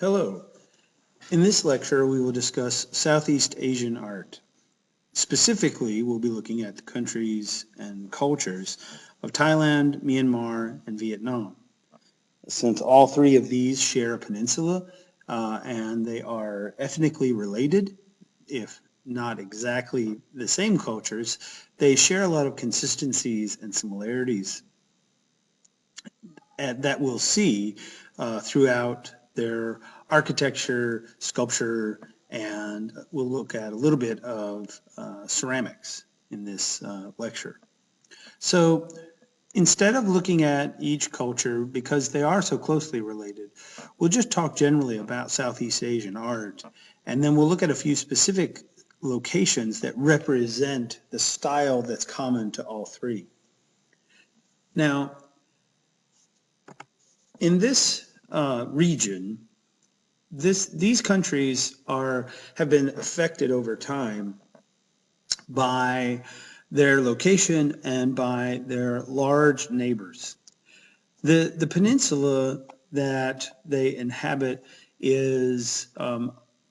Hello. In this lecture, we will discuss Southeast Asian art. Specifically, we'll be looking at the countries and cultures of Thailand, Myanmar, and Vietnam. Since all three of these share a peninsula and they are ethnically related, if not exactly the same cultures, they share a lot of consistencies and similarities that we'll see throughout their architecture, sculpture, and we'll look at a little bit of ceramics in this lecture. So instead of looking at each culture, because they are so closely related, we'll just talk generally about Southeast Asian art, and then we'll look at a few specific locations that represent the style that's common to all three. Now, in this region, these countries have been affected over time by their location and by their large neighbors. The peninsula that they inhabit is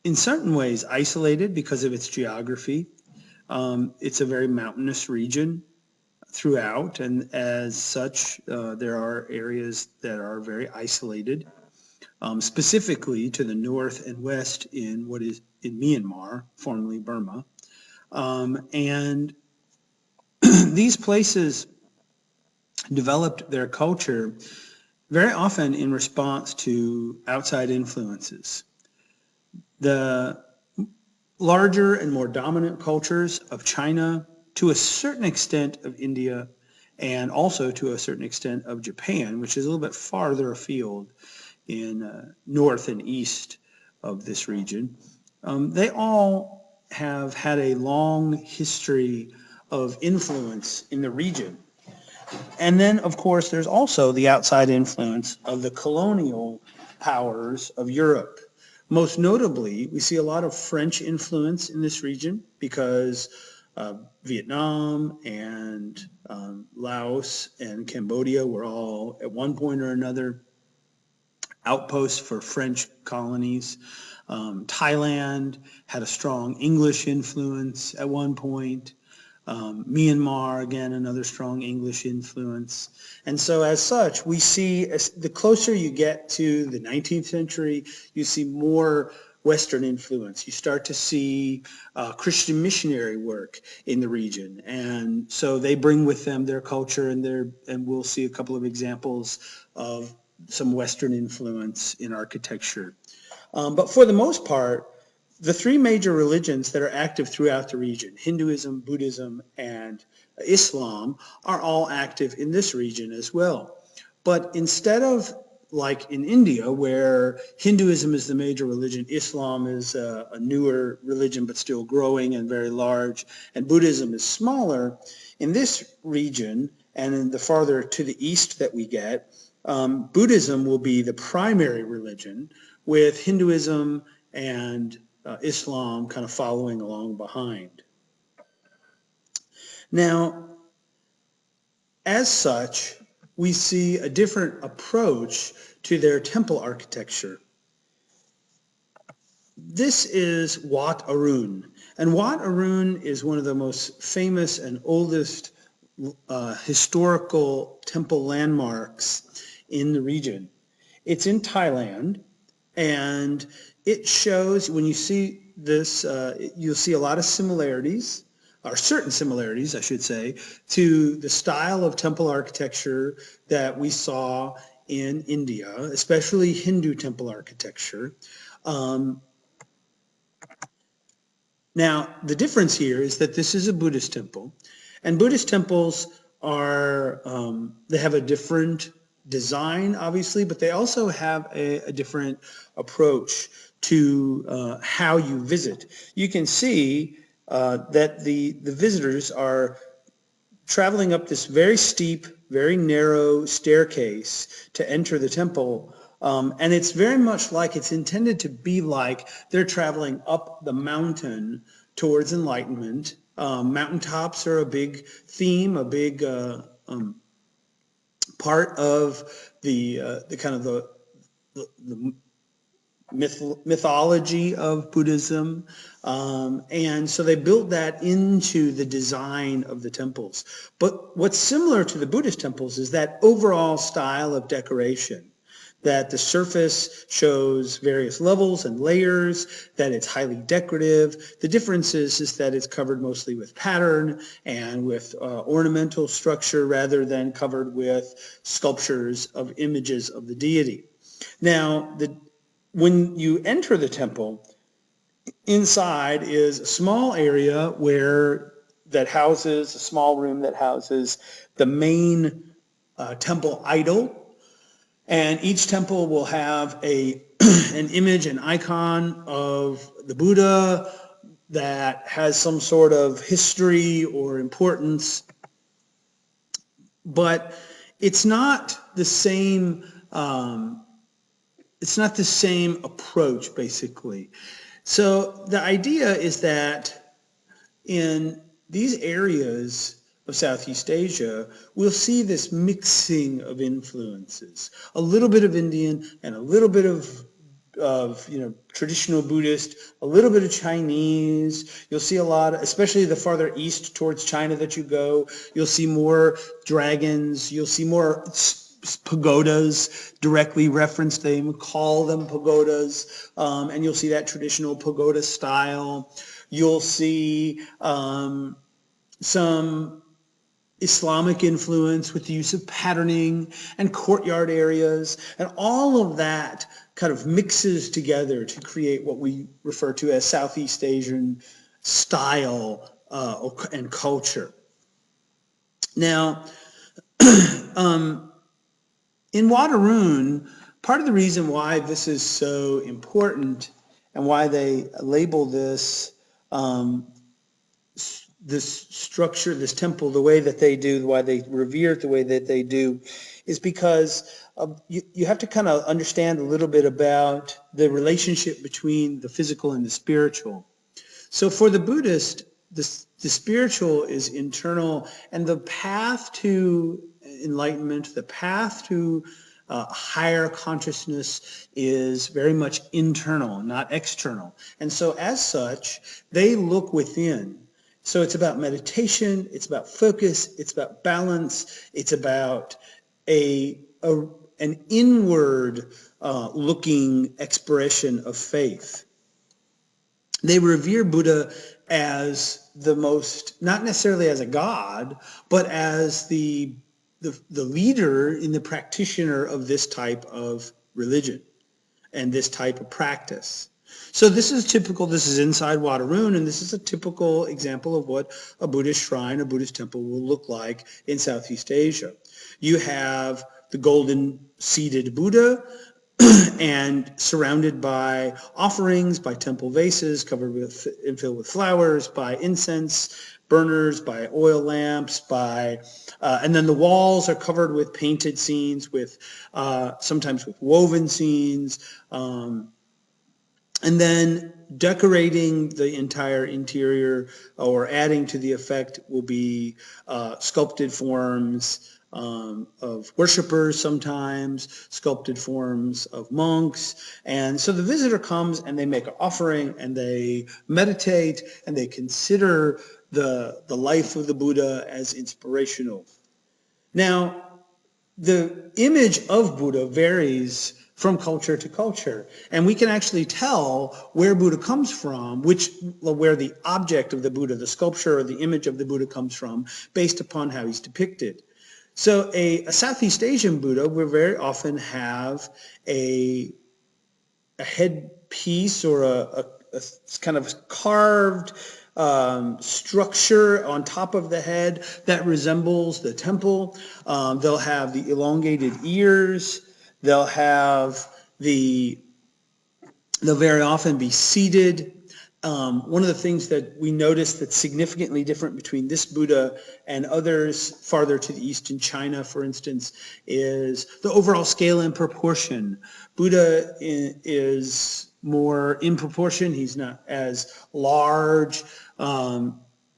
in certain ways isolated because of its geography. It's a very mountainous region throughout, and as such, there are areas that are very isolated. Specifically to the north and west in what is in Myanmar, formerly Burma. And these places developed their culture very often in response to outside influences. The larger and more dominant cultures of China, to a certain extent of India, and also to a certain extent of Japan, which is a little bit farther afield in north and east of this region. They all have had a long history of influence in the region. And then, of course, there's also the outside influence of the colonial powers of Europe. Most notably, we see a lot of French influence in this region because Vietnam and Laos and Cambodia were all, at one point or another, outposts for French colonies. Thailand had a strong English influence at one point. Myanmar, again, another strong English influence. And so as such, we see the closer you get to the 19th century, you see more Western influence. You start to see Christian missionary work in the region. And so they bring with them their culture, and we'll see a couple of examples of some Western influence in architecture. But for the most part, the three major religions that are active throughout the region, Hinduism, Buddhism, and Islam, are all active in this region as well. But instead of like in India, where Hinduism is the major religion, Islam is a newer religion but still growing and very large, and Buddhism is smaller, in this region and in the farther to the east that we get, Buddhism will be the primary religion, with Hinduism and Islam kind of following along behind. Now, as such, we see a different approach to their temple architecture. This is Wat Arun, and Wat Arun is one of the most famous and oldest historical temple landmarks in the region. It's in Thailand, and it shows, when you see this, you'll see a lot of similarities, or certain similarities, I should say, to the style of temple architecture that we saw in India, especially Hindu temple architecture. Now, the difference here is that this is a Buddhist temple, and Buddhist temples are, they have a different design, obviously, but they also have a different approach to how you visit. You can see that the visitors are traveling up this very steep, very narrow staircase to enter the temple. And it's very much like, it's intended to be like they're traveling up the mountain towards enlightenment. Mountaintops are a big theme, a big part of the kind of the mythology of Buddhism. And so they built that into the design of the temples. But what's similar to the Buddhist temples is that overall style of decoration, that the surface shows various levels and layers, that it's highly decorative. The difference is that it's covered mostly with pattern and with ornamental structure rather than covered with sculptures of images of the deity. Now, when you enter the temple, inside is a small area that houses, a small room that houses the main temple idol. And each temple will have an image, an icon of the Buddha that has some sort of history or importance. But it's not the same. It's not the same approach, basically. So the idea is that in these areas of Southeast Asia, we'll see this mixing of influences, a little bit of Indian and a little bit of traditional Buddhist, a little bit of Chinese. You'll see a lot, especially the farther east towards China that you go, you'll see more dragons, you'll see more pagodas directly referenced. They call them pagodas, and you'll see that traditional pagoda style. You'll see some Islamic influence with the use of patterning and courtyard areas, and all of that kind of mixes together to create what we refer to as Southeast Asian style and culture. Now, in Wadarun, part of the reason why this is so important and why they label this this structure, this temple, the way that they do, why they revere it the way that they do, is because you have to kind of understand a little bit about the relationship between the physical and the spiritual. So for the Buddhist, the spiritual is internal, and the path to enlightenment, the path to higher consciousness is very much internal, not external. And so as such, they look within. So it's about meditation, it's about focus, it's about balance, it's about an inward looking expression of faith. They revere Buddha as the most, not necessarily as a god, but as the leader and the practitioner of this type of religion and this type of practice. So this is typical, this is inside Wadarun, and this is a typical example of what a Buddhist shrine, a Buddhist temple will look like in Southeast Asia. You have the golden seated Buddha and surrounded by offerings, by temple vases covered with and filled with flowers, by incense burners, by oil lamps, and then the walls are covered with painted scenes, with sometimes with woven scenes. And then decorating the entire interior or adding to the effect will be sculpted forms of worshipers sometimes, sculpted forms of monks. And so the visitor comes and they make an offering and they meditate and they consider the life of the Buddha as inspirational. Now, the image of Buddha varies from culture to culture. And we can actually tell where Buddha comes from, where the object of the Buddha, the sculpture or the image of the Buddha comes from, based upon how he's depicted. So a Southeast Asian Buddha will very often have a headpiece or a kind of carved structure on top of the head that resembles the temple. They'll have the elongated ears. They'll very often be seated. One of the things that we notice that's significantly different between this Buddha and others farther to the east in China, for instance, is the overall scale and proportion. Buddha is more in proportion. He's not as large.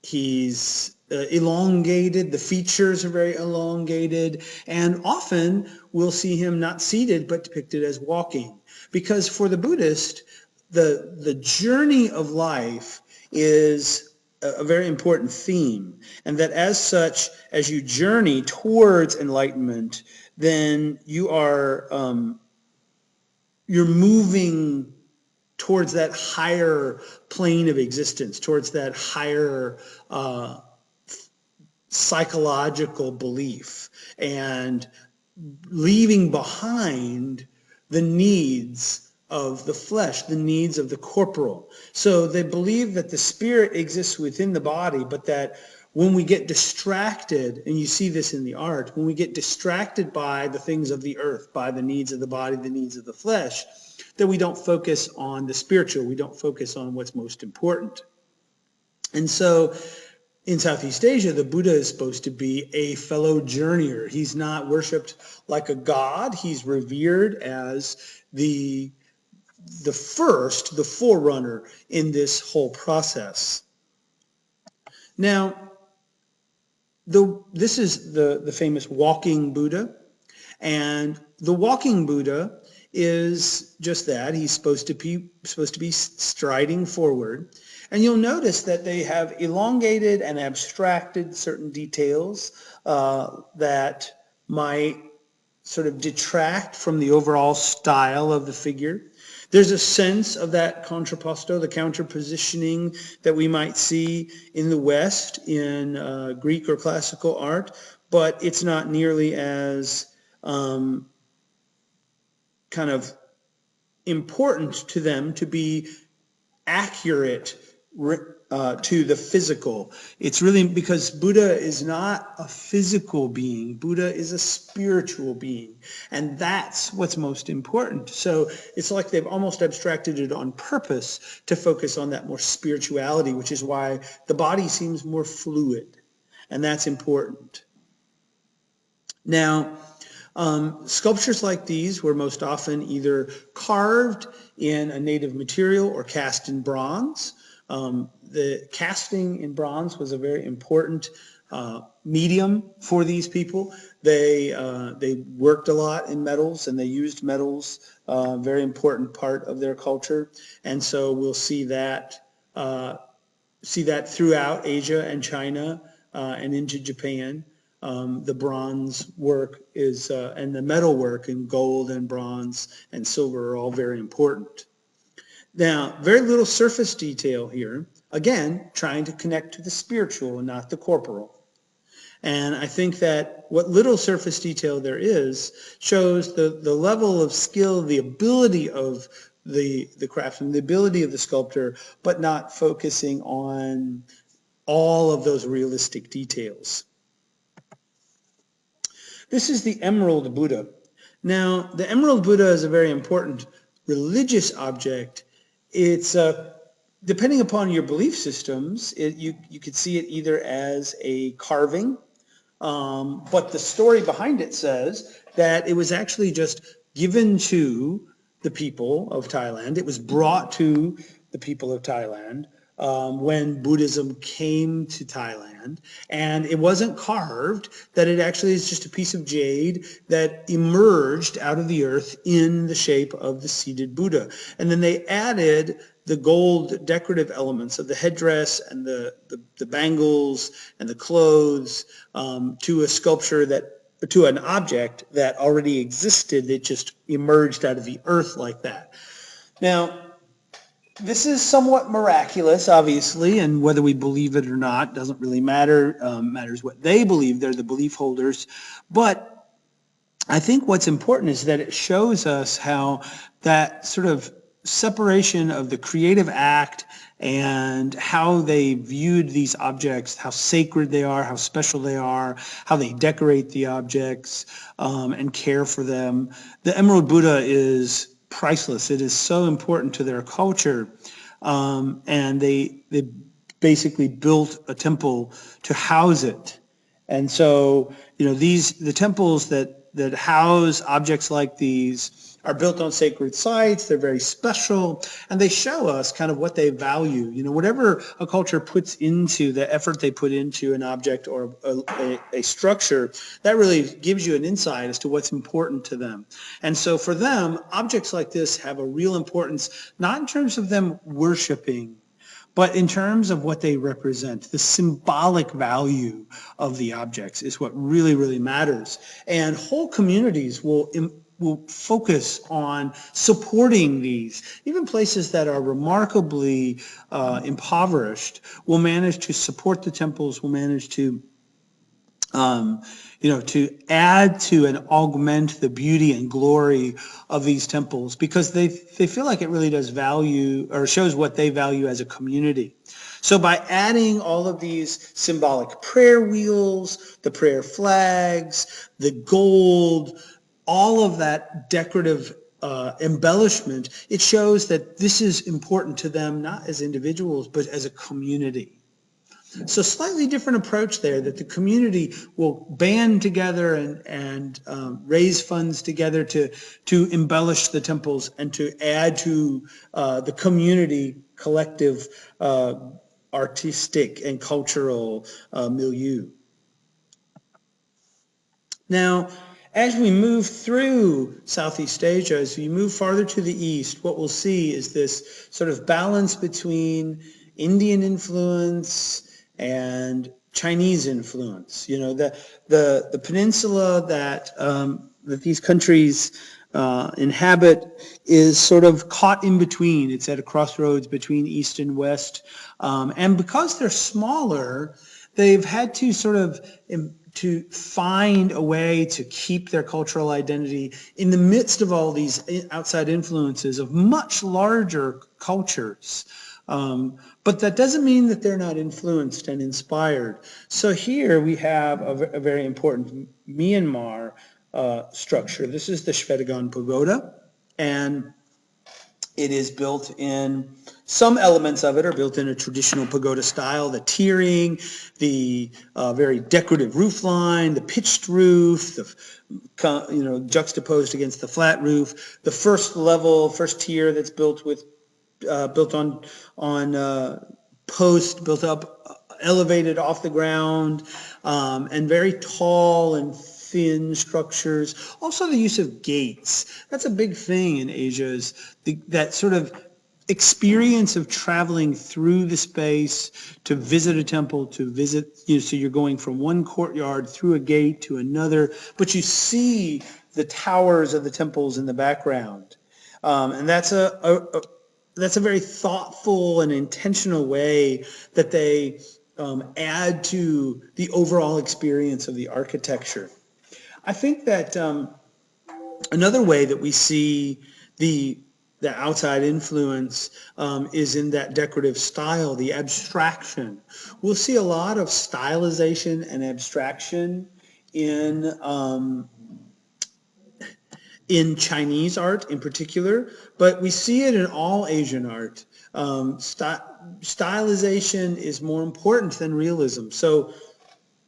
He's elongated. The features are very elongated, and often we'll see him not seated but depicted as walking, because for the Buddhist, the journey of life is a very important theme, and that as such, as you journey towards enlightenment, then you're moving towards that higher plane of existence, towards that higher psychological belief, and leaving behind the needs of the flesh, the needs of the corporal. So they believe that the spirit exists within the body, but that when we get distracted, and you see this in the art, when we get distracted by the things of the earth, by the needs of the body, the needs of the flesh, that we don't focus on the spiritual, we don't focus on what's most important. And so in Southeast Asia, the Buddha is supposed to be a fellow journeyer. He's not worshipped like a god. He's revered as the forerunner in this whole process. Now, this is the famous walking Buddha, and the walking Buddha is just that. He's supposed to be striding forward. And you'll notice that they have elongated and abstracted certain details that might sort of detract from the overall style of the figure. There's a sense of that contrapposto, the counterpositioning that we might see in the West in Greek or classical art, but it's not nearly as kind of important to them to be accurate to the physical. It's really because Buddha is not a physical being. Buddha is a spiritual being, and that's what's most important. So it's like they've almost abstracted it on purpose to focus on that more spirituality, which is why the body seems more fluid, and that's important. Now, sculptures like these were most often either carved in a native material or cast in bronze. The casting in bronze was a very important medium for these people. They worked a lot in metals, and they used metals, very important part of their culture. And so we'll see that throughout Asia and China and into Japan. The bronze work is, and the metal work in gold and bronze and silver are all very important. Now, very little surface detail here, again, trying to connect to the spiritual and not the corporal. And I think that what little surface detail there is shows the level of skill, the ability of the craftsman, the ability of the sculptor, but not focusing on all of those realistic details. This is the Emerald Buddha. Now, the Emerald Buddha is a very important religious object. It's depending upon your belief systems, you could see it either as a carving, but the story behind it says that it was actually just given to the people of Thailand. It was brought to the people of Thailand when Buddhism came to Thailand, and it wasn't carved, that it actually is just a piece of jade that emerged out of the earth in the shape of the seated Buddha. And then they added the gold decorative elements of the headdress and the bangles and the clothes to a sculpture to an object that already existed. It just emerged out of the earth like that. Now, this is somewhat miraculous, obviously, and whether we believe it or not doesn't really matter. Matters what they believe. They're the belief holders. But I think what's important is that it shows us how that sort of separation of the creative act and how they viewed these objects, how sacred they are, how special they are, how they decorate the objects and care for them. The Emerald Buddha is priceless. It is so important to their culture, and they basically built a temple to house it. And so, the temples that house objects like these are built on sacred sites. They're very special, and they show us kind of what they value. You know, whatever a culture puts into the effort they put into an object or a structure, that really gives you an insight as to what's important to them. And so for them, objects like this have a real importance, not in terms of them worshiping, but in terms of what they represent. The symbolic value of the objects is what really, really matters. And whole communities will focus on supporting these. Even places that are remarkably impoverished will manage to support the temples, will manage to to add to and augment the beauty and glory of these temples, because they feel like it really does value or shows what they value as a community. So by adding all of these symbolic prayer wheels, the prayer flags, the gold, all of that decorative embellishment, it shows that this is important to them, not as individuals, but as a community. So slightly different approach there, that the community will band together and raise funds together to embellish the temples and to add to the community collective artistic and cultural milieu. Now, as we move through Southeast Asia, as we move farther to the east, what we'll see is this sort of balance between Indian influence and Chinese influence. You know, the peninsula that these countries inhabit is sort of caught in between. It's at a crossroads between east and west, and because they're smaller, they've had to sort of to find a way to keep their cultural identity in the midst of all these outside influences of much larger cultures. But that doesn't mean that they're not influenced and inspired. So here we have a very important Myanmar structure. This is the Shwedagon Pagoda, and it is built in, some elements of it are built in a traditional pagoda style, the tiering, the very decorative roof line, the pitched roof, juxtaposed against the flat roof, the first level, first tier that's built with built on posts, built up, elevated off the ground, and very tall and thin structures. Also the use of gates. That's a big thing in Asia, is that sort of experience of traveling through the space to visit a temple, to visit, so you're going from one courtyard through a gate to another, but you see the towers of the temples in the background. And that's a very thoughtful and intentional way that they add to the overall experience of the architecture. I think that another way that we see the outside influence is in that decorative style, the abstraction. We'll see a lot of stylization and abstraction in Chinese art in particular, but we see it in all Asian art. Stylization is more important than realism. So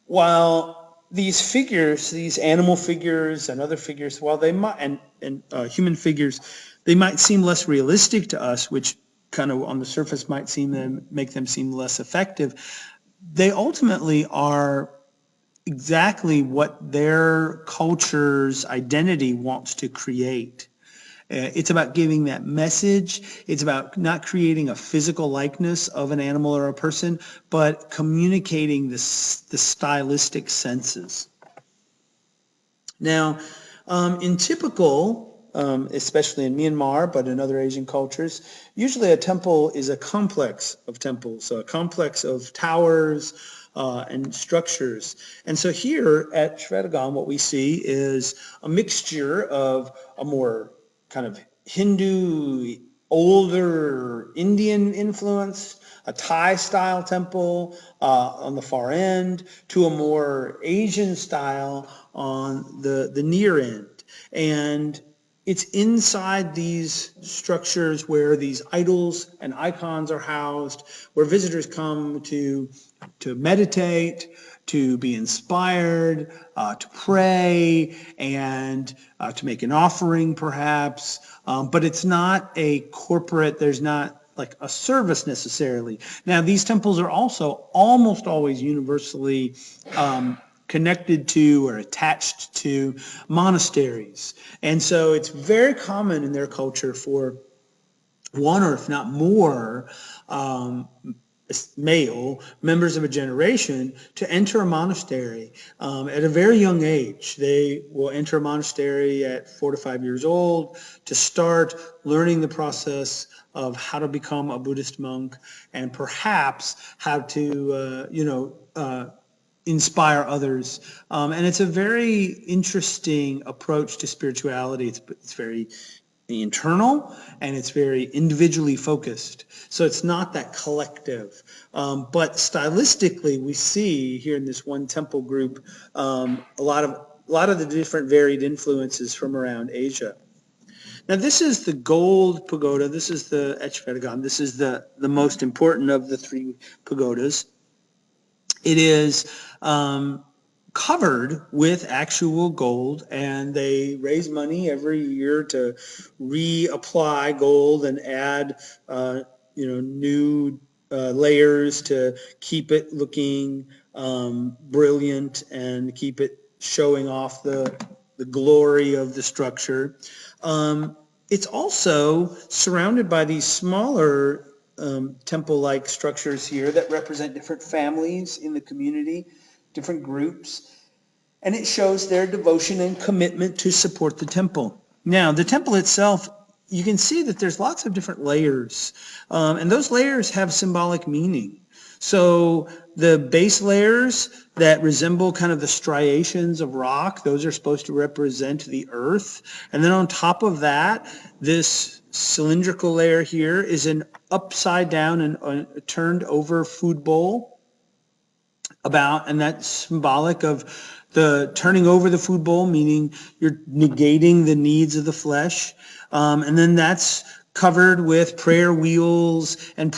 while these figures, these animal figures and other figures, while they might, and human figures, they might seem less realistic to us, which kind of on the surface might make them seem less effective, they ultimately are exactly what their culture's identity wants to create. It's about giving that message. It's about not creating a physical likeness of an animal or a person, but communicating the stylistic senses. Now, in typical, especially in Myanmar, but in other Asian cultures, usually a temple is a complex of temples, so a complex of towers, and structures. And so here at Shwedagon, what we see is a mixture of a more kind of Hindu, older Indian influence, a Thai-style temple on the far end, to a more Asian style on the near end. And it's inside these structures where these idols and icons are housed, where visitors come to meditate to be inspired, to pray, and to make an offering perhaps. But it's not a corporate, there's not like a service necessarily. Now, these temples are also almost always universally connected to or attached to monasteries. And so it's very common in their culture for one or if not more male members of a generation to enter a monastery at a very young age. They will enter a monastery at 4 to 5 years old to start learning the process of how to become a Buddhist monk and perhaps how to, inspire others. And it's a very interesting approach to spirituality. It's very internal and it's very individually focused. So it's not that collective. But stylistically, we see here in this one temple group a lot of the different varied influences from around Asia. Now, this is the gold pagoda. This is the Echvaragan. This is the most important of the three pagodas. It is covered with actual gold, and they raise money every year to reapply gold and add, new layers to keep it looking brilliant and keep it showing off the glory of the structure. It's also surrounded by these smaller temple-like structures here that represent different families in the community, different groups, and it shows their devotion and commitment to support the temple. Now, the temple itself, you can see that there's lots of different layers, and those layers have symbolic meaning. So the base layers that resemble kind of the striations of rock, those are supposed to represent the earth. And then on top of that, this cylindrical layer here is an upside down and turned over food bowl and that's symbolic of the turning over the food bowl, meaning you're negating the needs of the flesh. And then that's covered with prayer wheels and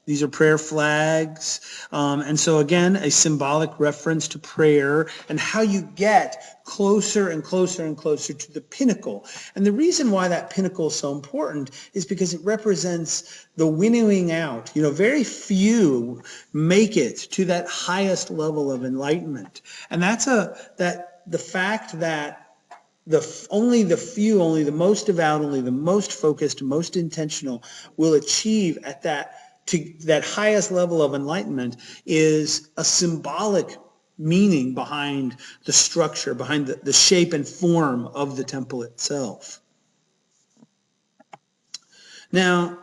these are prayer flags. And so again, a symbolic reference to prayer and how you get closer and closer and closer to the pinnacle. And the reason why that pinnacle is so important is because it represents the winnowing out. Very few make it to that highest level of enlightenment. And that's the fact that only the few, only the most devout, only the most focused, most intentional will achieve to that highest level of enlightenment is a symbolic meaning behind the structure, behind the shape and form of the temple itself. Now,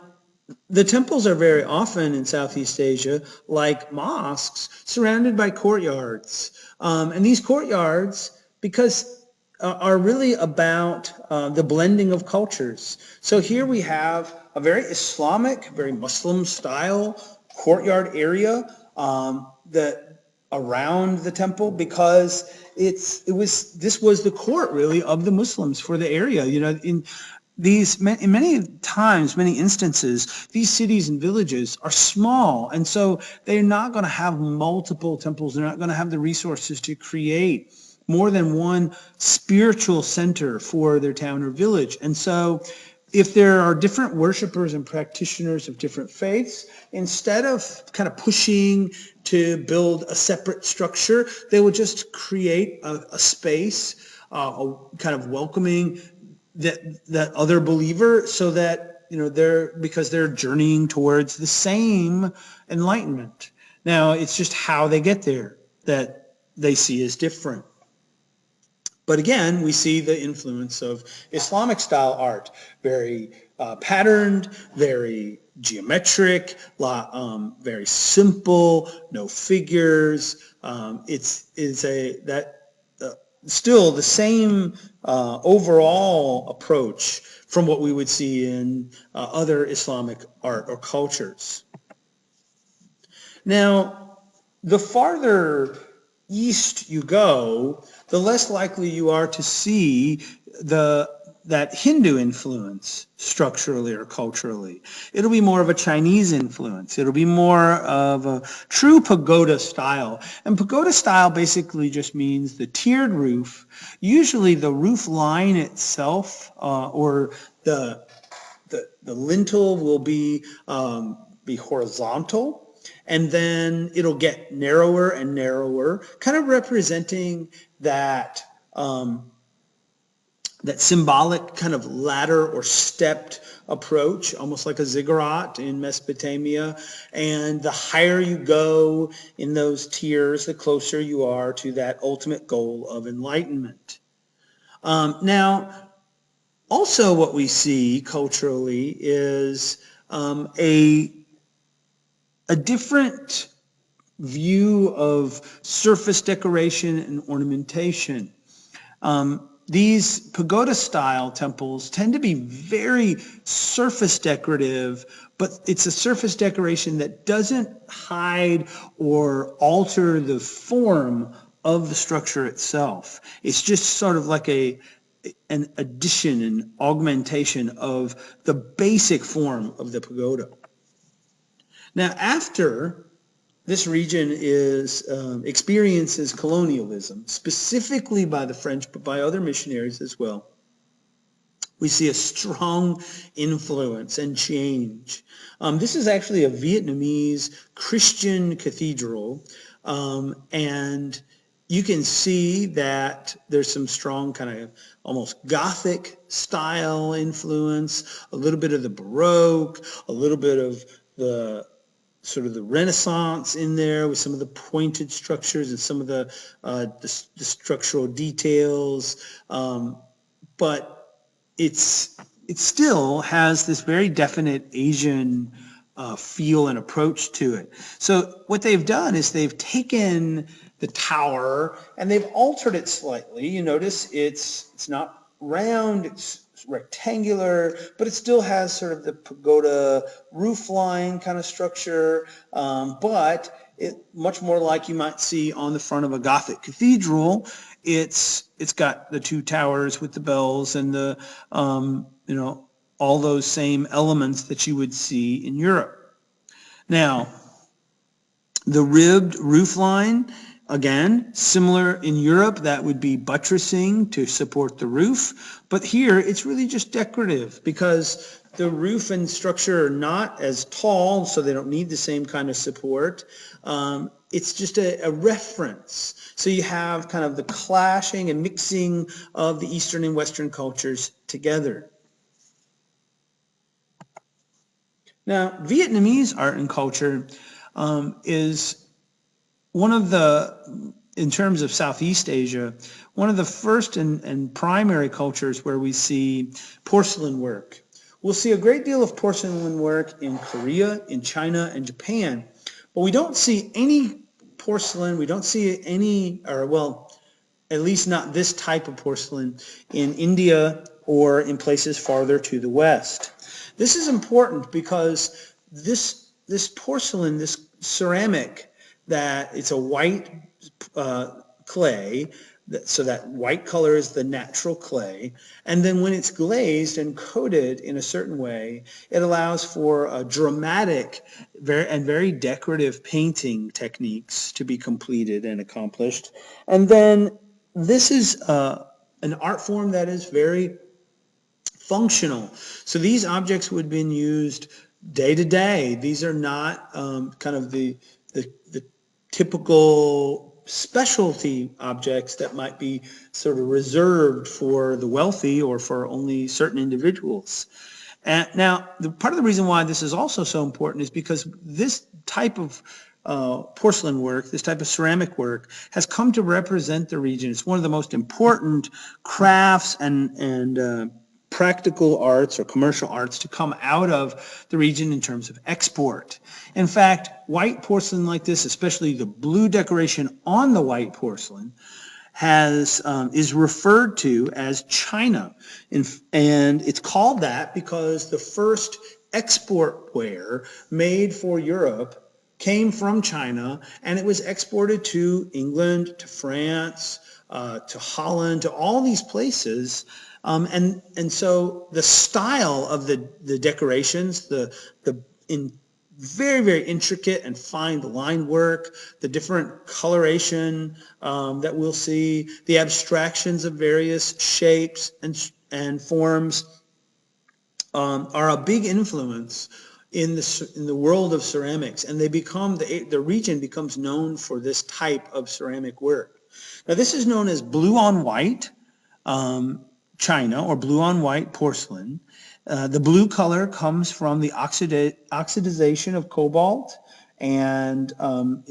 the temples are very often in Southeast Asia, like mosques, surrounded by courtyards. And these courtyards, because are really about the blending of cultures. So here we have a very Islamic, very Muslim style courtyard area around the temple, because this was the court really of the Muslims for the area. In many instances, these cities and villages are small, and so they're not going to have multiple temples. They're not going to have the resources to create more than one spiritual center for their town or village. And so if there are different worshipers and practitioners of different faiths, instead of kind of pushing to build a separate structure, they will just create a space, a kind of welcoming that other believer, so that because they're journeying towards the same enlightenment. Now, it's just how they get there that they see as different. But again, we see the influence of Islamic style art, very patterned, very geometric, very simple, no figures. Still the same overall approach from what we would see in other Islamic art or cultures. Now, the farther east you go, the less likely you are to see the that Hindu influence structurally or culturally. It'll be more of a Chinese influence. It'll be more of a true pagoda style. And pagoda style basically just means the tiered roof. Usually the roof line itself or the lintel will be horizontal, and then it'll get narrower and narrower, kind of representing that that symbolic kind of ladder or stepped approach, almost like a ziggurat in Mesopotamia. And the higher you go in those tiers, the closer you are to that ultimate goal of enlightenment. Now, also what we see culturally is a different view of surface decoration and ornamentation. These pagoda-style temples tend to be very surface decorative, but it's a surface decoration that doesn't hide or alter the form of the structure itself. It's just sort of like an addition, an augmentation of the basic form of the pagoda. Now, after this region experiences colonialism, specifically by the French, but by other missionaries as well, we see a strong influence and change. This is actually a Vietnamese Christian cathedral, and you can see that there's some strong kind of almost Gothic style influence, a little bit of the Baroque, a little bit of the sort of the Renaissance in there with some of the pointed structures and some of the structural details, but it still has this very definite Asian feel and approach to it. So what they've done is they've taken the tower and they've altered it slightly. You notice it's not round, it's rectangular, but it still has sort of the pagoda roof line kind of structure, but it much more like you might see on the front of a Gothic cathedral. It's got the two towers with the bells and the all those same elements that you would see in Europe. Now, the ribbed roof line, again, similar in Europe, that would be buttressing to support the roof. But here, it's really just decorative because the roof and structure are not as tall, so they don't need the same kind of support. It's just a reference. So you have kind of the clashing and mixing of the Eastern and Western cultures together. Now, Vietnamese art and culture is one of the, in terms of Southeast Asia, one of the first and primary cultures where we see porcelain work. We'll see a great deal of porcelain work in Korea, in China, and Japan, but we don't see any porcelain, we don't see any, or well, at least not this type of porcelain in India or in places farther to the west. This is important because this porcelain, this ceramic, that it's a white clay, so that white color is the natural clay, and then when it's glazed and coated in a certain way, it allows for a dramatic and very decorative painting techniques to be completed and accomplished. And then this is an art form that is very functional. So these objects would have been used day to day. These are not kind of the typical specialty objects that might be sort of reserved for the wealthy or for only certain individuals. And now, part of the reason why this is also so important is because this type of porcelain work, this type of ceramic work, has come to represent the region. It's one of the most important crafts and practical arts or commercial arts to come out of the region in terms of export. In fact, white porcelain like this, especially the blue decoration on the white porcelain, is referred to as China. And it's called that because the first export ware made for Europe came from China, and it was exported to England, to France, to Holland, to all these places And so the style of the decorations, the in very, very intricate and fine line work, the different coloration that we'll see, the abstractions of various shapes and forms are a big influence in the world of ceramics, and they become the region becomes known for this type of ceramic work. Now, this is known as blue on white china or blue on white porcelain. The blue color comes from the oxidization of cobalt, and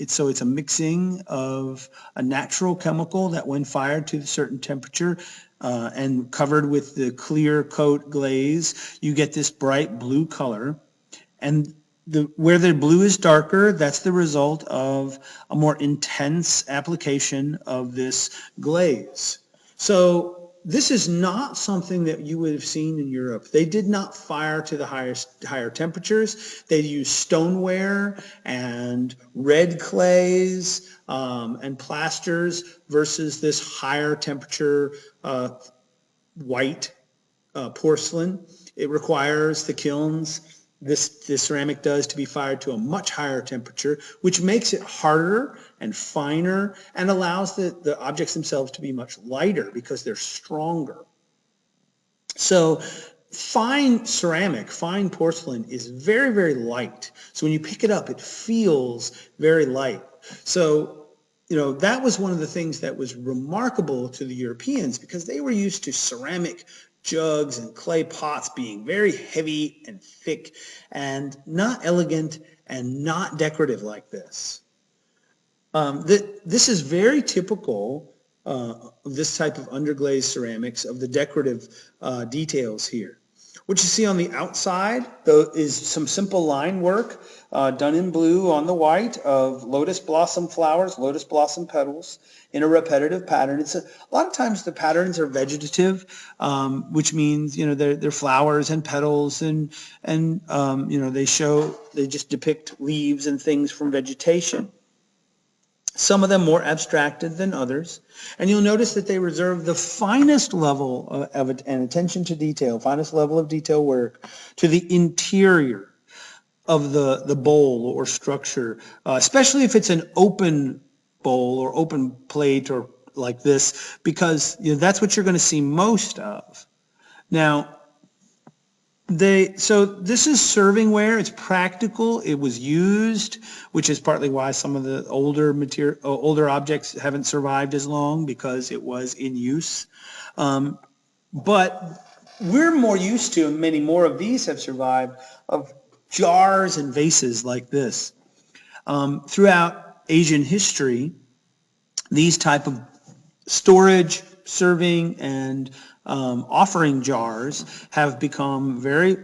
so it's a mixing of a natural chemical that, when fired to a certain temperature and covered with the clear coat glaze, you get this bright blue color. And where the blue is darker, that's the result of a more intense application of this glaze. So this is not something that you would have seen in Europe. They did not fire to the higher temperatures. They used stoneware and red clays and plasters versus this higher temperature white porcelain. It requires the kilns, this ceramic does, to be fired to a much higher temperature, which makes it harder and finer and allows the objects themselves to be much lighter because they're stronger. So fine ceramic, fine porcelain is very, very light. So when you pick it up, it feels very light. So, that was one of the things that was remarkable to the Europeans, because they were used to ceramic jugs and clay pots being very heavy and thick and not elegant and not decorative like this. This is very typical of this type of underglazed ceramics, of the decorative details here. What you see on the outside, though, is some simple line work done in blue on the white of lotus blossom flowers, lotus blossom petals in a repetitive pattern. A lot of times the patterns are vegetative, which means they're flowers and petals, and they just depict leaves and things from vegetation. Some of them more abstracted than others. And you'll notice that they reserve the finest level of and attention to detail, finest level of detail work to the interior of the bowl or structure, especially if it's an open bowl or open plate or like this, because that's what you're going to see most of. Now, so this is servingware. It's practical. It was used, which is partly why some of the older objects haven't survived as long, because it was in use. But we're more used to, and many more of these have survived, of jars and vases like this. Throughout Asian history, these type of storage, serving, and offering jars have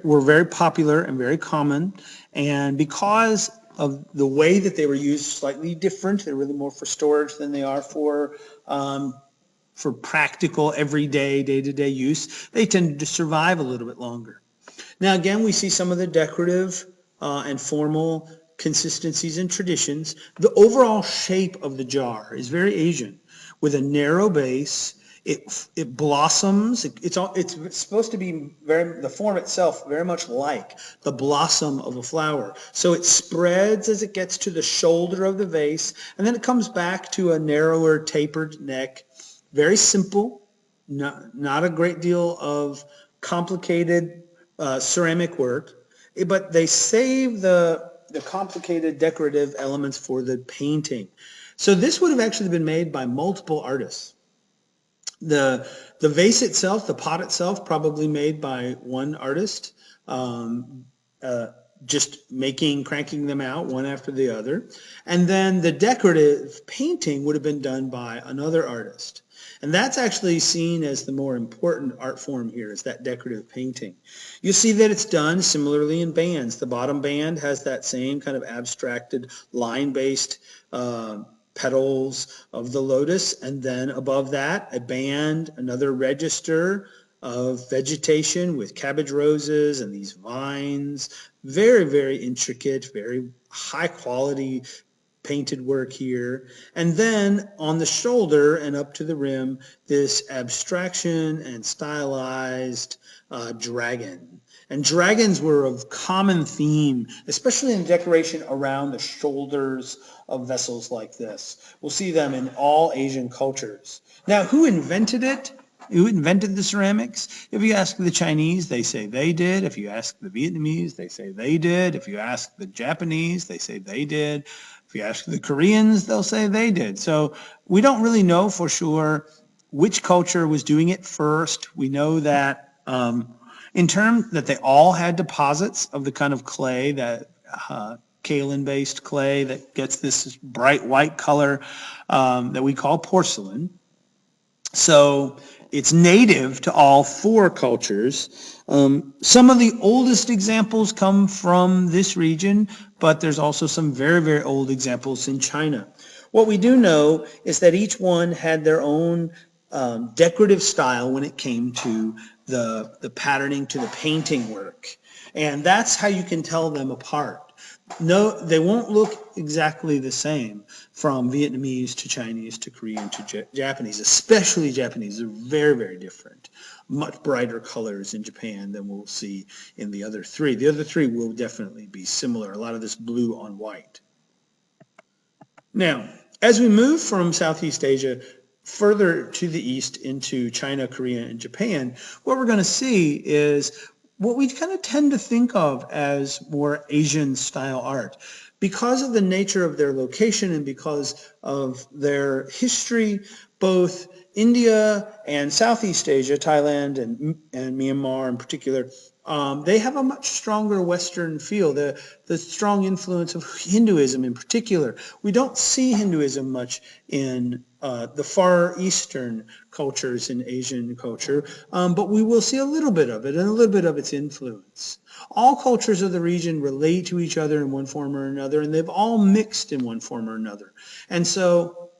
were very popular and very common. And because of the way that they were used, slightly different, they're really more for storage than they are for practical, everyday, day-to-day use, they tended to survive a little bit longer. Now, again, we see some of the decorative and formal consistencies and traditions. The overall shape of the jar is very Asian, with a narrow base. It blossoms. It's supposed to be the form itself very much like the blossom of a flower. So it spreads as it gets to the shoulder of the vase, and then it comes back to a narrower, tapered neck. Very simple, not a great deal of complicated ceramic work, but they save the complicated decorative elements for the painting. So this would have actually been made by multiple artists. The vase itself, the pot itself, probably made by one artist, just cranking them out one after the other. And then the decorative painting would have been done by another artist. And that's actually seen as the more important art form here, is that decorative painting. You see that it's done similarly in bands. The bottom band has that same kind of abstracted line-based petals of the lotus, and then above that, a band, another register of vegetation with cabbage roses and these vines. Very, very intricate, very high quality painted work here. And then on the shoulder and up to the rim, this abstraction and stylized dragon. And dragons were of common theme, especially in decoration around the shoulders of vessels like this. We'll see them in all Asian cultures. Now, who invented it? Who invented the ceramics? If you ask the Chinese, they say they did. If you ask the Vietnamese, they say they did. If you ask the Japanese, they say they did. If you ask the Koreans, they'll say they did. So we don't really know for sure which culture was doing it first. We know that in terms that they all had deposits of the kind of clay that kaolin-based clay that gets this bright white color that we call porcelain. So it's native to all four cultures. Some of the oldest examples come from this region, but there's also some very, very old examples in China. What we do know is that each one had their own decorative style when it came to the patterning, to the painting work. And that's how you can tell them apart. No, they won't look exactly the same from Vietnamese to Chinese to Korean to Japanese, especially Japanese. They're very, very different. Much brighter colors in Japan than we'll see in the other three. The other three will definitely be similar, a lot of this blue on white. Now, as we move from Southeast Asia further to the east into China, Korea, and Japan, what we're going to see is what we kind of tend to think of as more Asian style art. Because of the nature of their location and because of their history, both India and Southeast Asia, Thailand and Myanmar in particular, they have a much stronger Western feel, the strong influence of Hinduism in particular. We don't see Hinduism much in the Far Eastern cultures in Asian culture, but we will see a little bit of it and a little bit of its influence. All cultures of the region relate to each other in one form or another, and they've all mixed in one form or another. And so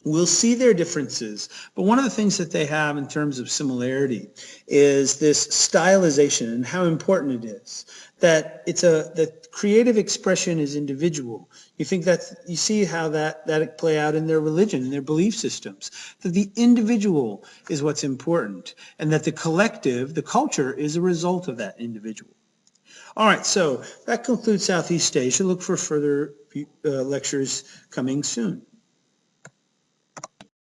we'll see their differences, but one of the things that they have in terms of similarity is this stylization and how important it is. That that creative expression is individual. You think you see how that play out in their religion, in their belief systems. That the individual is what's important, and that the collective, the culture, is a result of that individual. All right, so that concludes Southeast Asia. Look for further lectures coming soon.